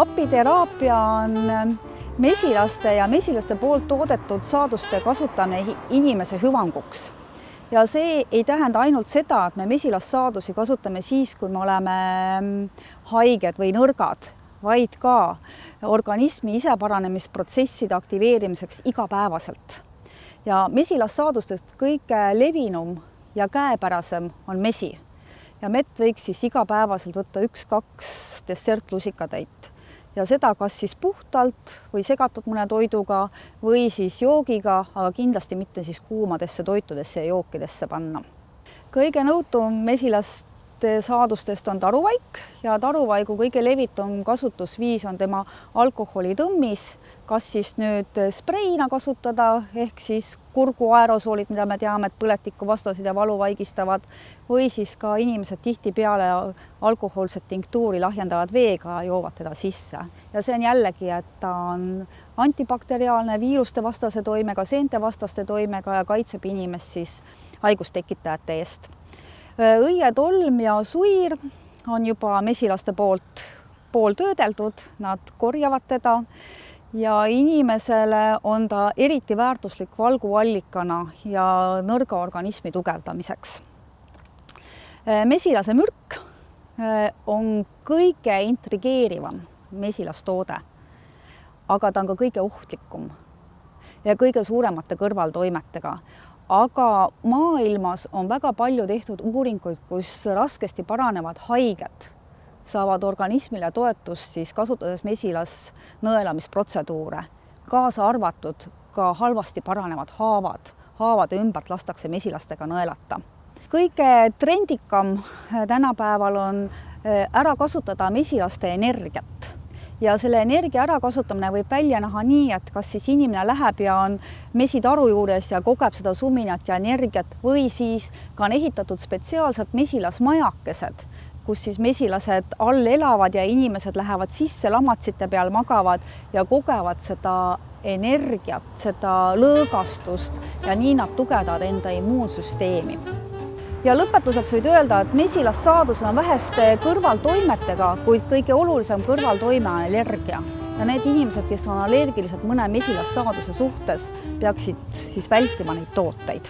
Apiteraapia on mesilaste ja mesilaste poolt toodetud saaduste kasutamine inimese hüvanguks. Ja see ei tähenda ainult seda, et me mesilassaadusi kasutame siis, kui me oleme haiged või nõrgad, vaid ka organismi iseparanemisprotsesside aktiveerimiseks igapäevaselt. Ja mesilassaadustest kõige levinum ja käepärasem on mesi. Ja mett võiks siis igapäevaselt võtta 1-2 dessertlusikatäit. Ja seda kas siis puhtalt või segatud mõne toiduga või siis joogiga, aga kindlasti mitte siis kuumadesse toitudesse ja jookidesse panna. Kõige nõutum mesilaste saadustest on taruvaik ja taruvaigu kõige levitum kasutusviis on tema alkoholitõmmis, kas siis nüüd spreina kasutada, ehk siis kurgu aerosoolid, mida me teame, et põletiku vastased ja valu vaigistavad, või siis ka inimesed tihtipeale alkohoolset tinktuuri lahjendavad veega ja joovad teda sisse. Ja see on jällegi, et ta on antibakteriaalne, viiruste vastase toimega, seente vastaste toimega ja kaitseb inimest siis haigustekitajate eest. Õietolm ja suir on juba mesilaste poolt pooltöödeldud, nad korjavad teda. Ja inimesele on ta eriti väärtuslik valguallikana ja nõrga organismi tugevdamiseks. Mesilase mürk on kõige intrigeerivam mesilastoode, aga ta on ka kõige ohtlikum ja kõige suuremate kõrvaltoimetega. Aga maailmas on väga palju tehtud uuringuid, kus raskesti paranevad haiged saavad organismile toetust siis kasutades mesilas nõelamisprotseduure, kaasa arvatud ka halvasti paranevad haavad. Haavade ümbert lastakse mesilastega nõelata. Kõige trendikam tänapäeval on ära kasutada mesilaste energiat. Ja selle energia ärakasutamine võib välja näha nii, et kas siis inimene läheb ja on mesitaru juures ja kogeb seda suminat ja energiat või siis ka on ehitatud spetsiaalselt mesilasmajakesed, kus siis mesilased all elavad ja inimesed lähevad sisse, lamatsite peal magavad ja kogevad seda energiat, seda lõõgastust ja nii nad tugevdavad enda immuunsüsteemi. Ja lõpetuseks võid öelda, et mesilassaadusel on väheste kõrvaltoimetega, kuid kõige olulisem kõrvaltoime on allergia. Ja need inimesed, kes on allergilised mõne mesilassaaduse suhtes, peaksid siis vältima neid tooteid.